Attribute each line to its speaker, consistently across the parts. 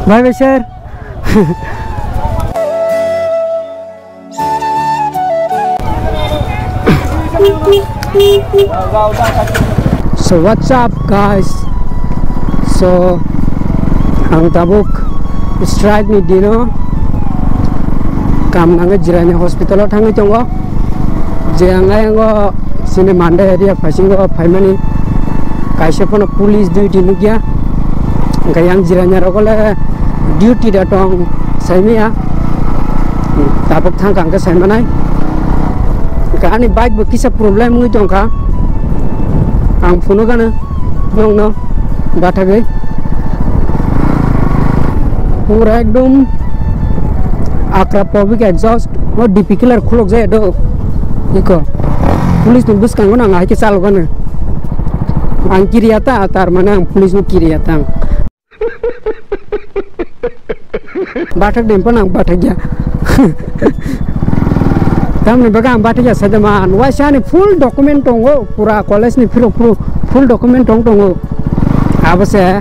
Speaker 1: Bye bye sir. So what's up guys? So ang tabuk strike ni dino kam nang jiranya hospital thangi chongo je angai ngo sini manda area pasingo paimani kaisa pun police duty nugia gayang jiranya rokole duty datong saimia tabuk thangkang ke saimanai ani bike bu kisa problem ngi jongka ang phone kana nong no bata gai pura ekdom akrapovic exhaust no dipicular khulok jay do iko police nu bus kang na ngai ke sal kana ang kiriata atar mana ang police nu kiriata bata dempan ang bata ja Kami bagang batiknya saja man, wajah ni full dokumen tunggu, pura college ni full dokumen tunggu. Apa sih?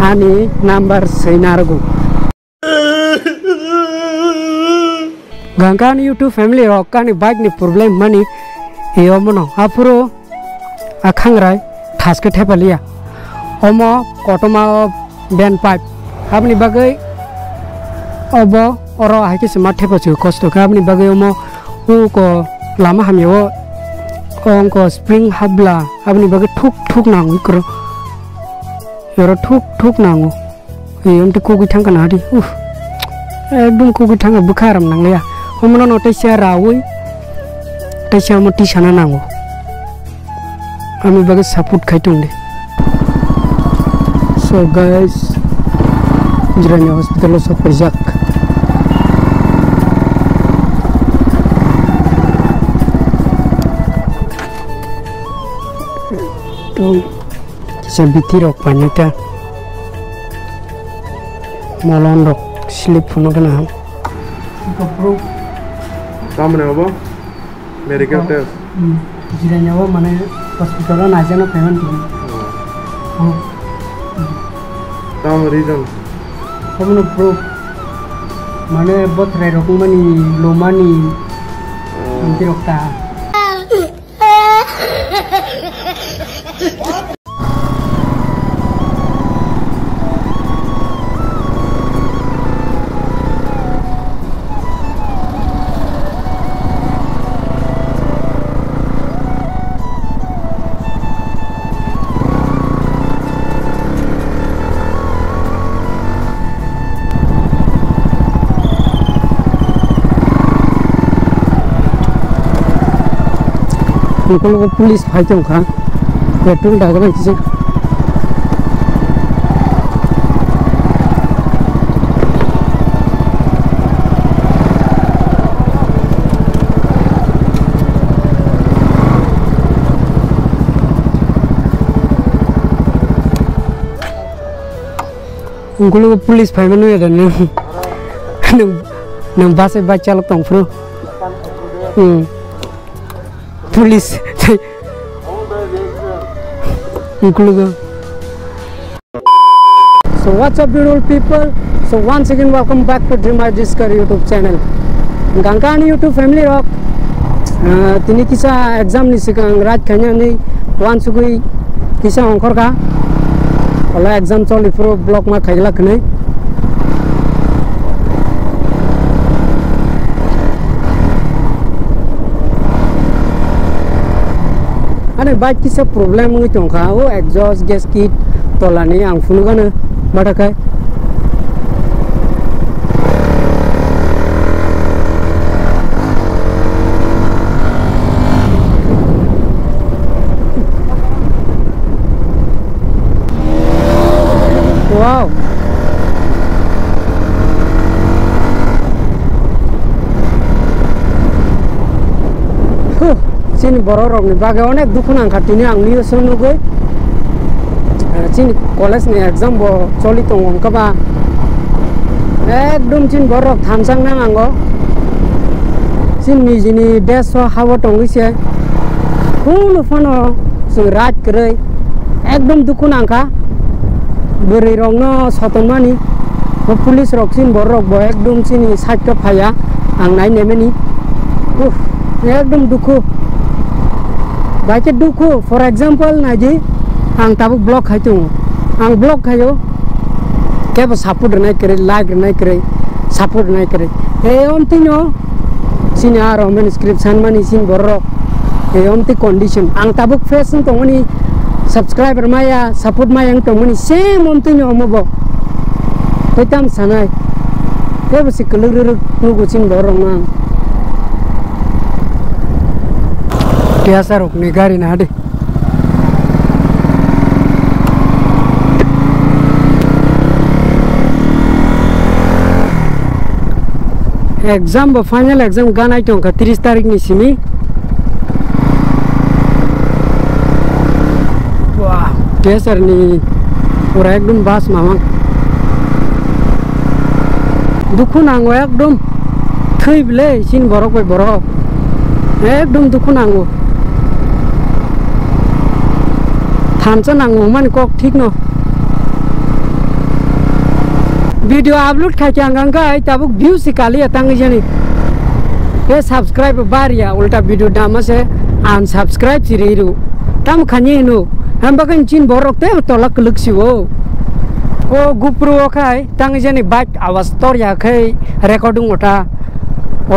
Speaker 1: Ani number senargu. Gangkan YouTube family rokan ni bike ni problem mani, iyo mono. Apuro akhang rai, thas ke tepalia. Omo kotoma band pipe. Kami bagai obo oro ahki smart tepacu kosto. Kami bagai omo ko lama hamyo ko spring habla abni bagi thuk nangu ikro yoro thuk nangu yom te kugi thang kana di ekdum kugi thang bukharam nang ya homono no te sia rawi te sia moti sana nangu ami bagi saput khaitung de. So guys jiranya hospital so pejak kisah bitirok panita molondok slip puno kena kapro
Speaker 2: kamu apa medical test
Speaker 1: jiranya apa mana hospital aja na payment tuh
Speaker 2: kamu reason
Speaker 1: kamu no pro mana bot rerok mani lomani bitirok ta Kalau polis hajung kan, betul dah kan sih. Kalau polis hajung ni ada ni, nang bahasa baca lok tong fru. Police So what's up beautiful people, so once again welcome back to Dream Discover YouTube channel. Gangkan YouTube family rock tini kisah exam ni sekarang raj kanya ni wan sugui kisah ongkor ka kalau exam coli pro blog ma khaila kene ane bike kisah problem ngi tongka o exhaust gas kit tolani ang funu kana batakai wow sini bororok ni bagai onek dukunang katini ang niyo sunugoi sini college ni exam bo choli tong kaba ekdom chin borok thamsang nang ango sini jini deso hawa tong ise khulu fano su raj krei ekdom dukunang ka beri rong no sotomani वो police rock सिन बर rock बो एकदम सिनी side का फाया आं नाय नेमेनी एकदम दुखु बाइके दुखु फॉर एग्जांपल नाजी आं ताबुक ब्लॉक खाइतु आं ब्लॉक खायो केबो सपोर्ट नाय करे लाइक नाय करे सपोर्ट नाय करे ए ओमतिनो सिनि आरो मेन स्क्रिप्शन मानि सिन बर रॉक ए ओमति कंडीशन आं ताबुक फेस तो मनि सब्सक्राइबर माया सपोर्ट माया तो मनि सेम ओमतिनो अमबो पैताम सानाय केबो सिकलुरु नुगु सिन बर रॉक ना Biasa rok negari na ade. Exam ba final exam gana itu ka 30 tarik ni sini. Wah, biasa ni pura ekdom bas mamang. Dukun anggo ekdom thui bile sin borok be borok. Ekdom dukun anggo. थामचा नांगौ मान कक ठीक न video upload खाके आंगा Tabuk view सिकाली तांग जनी ए subscribe बारिया उल्टा video दामा से अनसब्सक्राइब सिरिरु तम खानी नु हम बगन चिन बरकते तलक लुक्सिवो ओ गुप्रो खाय तांग जनी बाइक आवाज तोर याखै रेकॉर्डिंग ओटा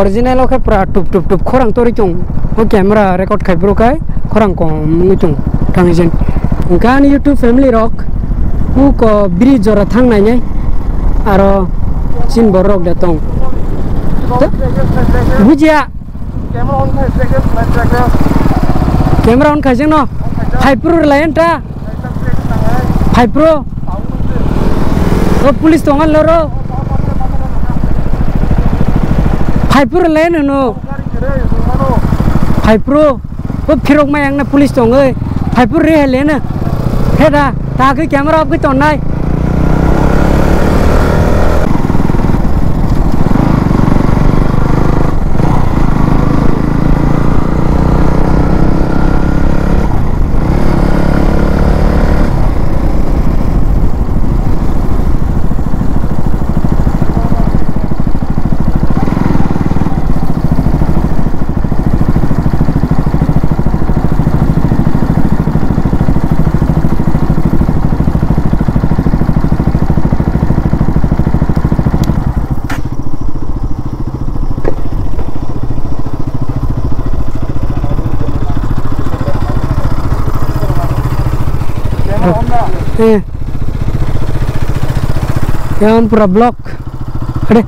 Speaker 1: ओरिजिनल ओखे पूरा टुप टुप टुप खोरां तोरि तं ओ कैमरा रेकॉर्ड खाइब्रो खाय खोरां कम नुtung तांग जनी Kan YouTube family rock, ko bridge jora thang nai nai, aro sin borok datong. Bujia. Camera on khai no. 5 Pro lain ta. 5 Pro. O police tongal loro. 5 Pro lain no. 5 Pro. O phirok mayang na police tong ơi. 5 Pro re le na. Hết ra, ta cái camera cái tòn này. Yang pura blok, ada.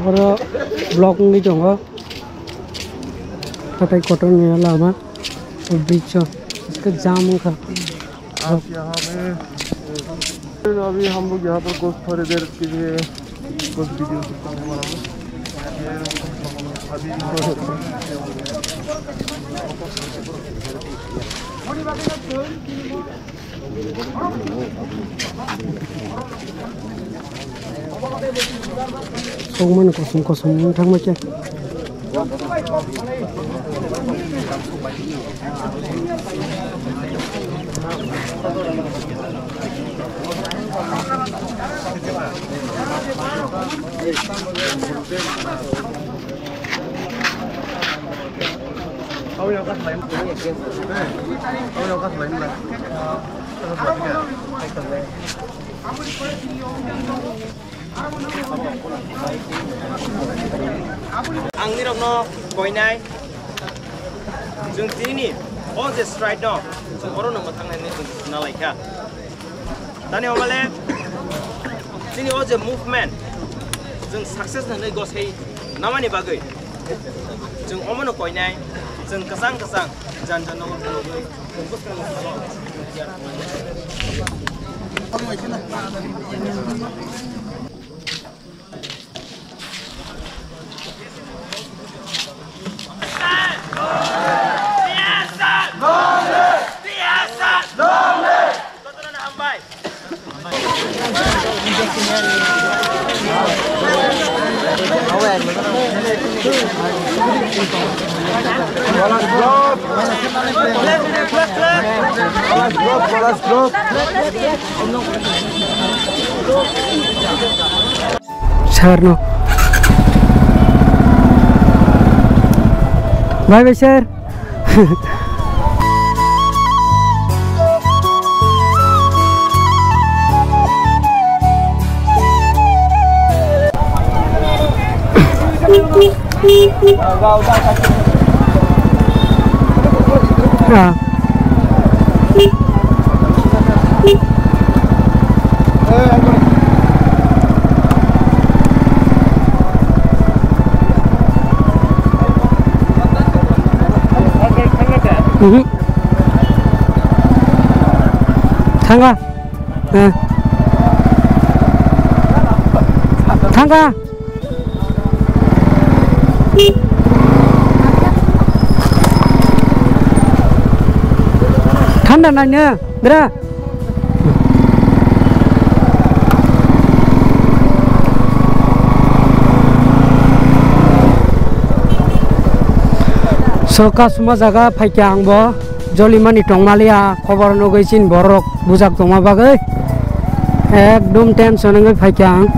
Speaker 1: और block नहीं जाऊँगा कटाई cotton में लामा और बीच इसका जाम का
Speaker 2: आप यहाँ में अभी हम लोग यहाँ पर कुछ थोड़ी देर के लिए कुछ वीडियो
Speaker 1: सोमन कसम थांग मचे
Speaker 3: Angni rok no koinai jung tini all the stride no jung oro no matang nai jung na laika tani omale tini all the movement jung success na go sei namani bagai jung omo no koinai jung kasang jan no goi focus kan
Speaker 1: Sir no. Bye bye sir. Thanga. Thanga. Thanda nanya, bera. Soka semua jaga paikyang bo, joli mani tong malia, kobar no gaisin borok bujak tong mabagai, ekdom tension ngai paikyang.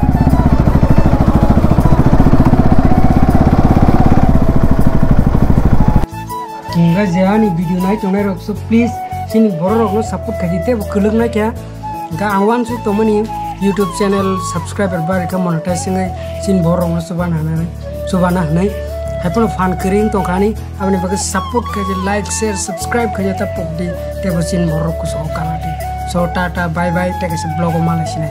Speaker 1: Enggak jangan video naik cuma rok so please sini borok no support kajite keleng naik ya. Enggak awan su tomani YouTube channel subscriber bar ka monetize ngai sin borok no subana nai. Happen fan kering to kani apni bagai support kaje like share subscribe kaje ta pok di te sin borok ko so kanati. So tata bye bye take a blog malasine.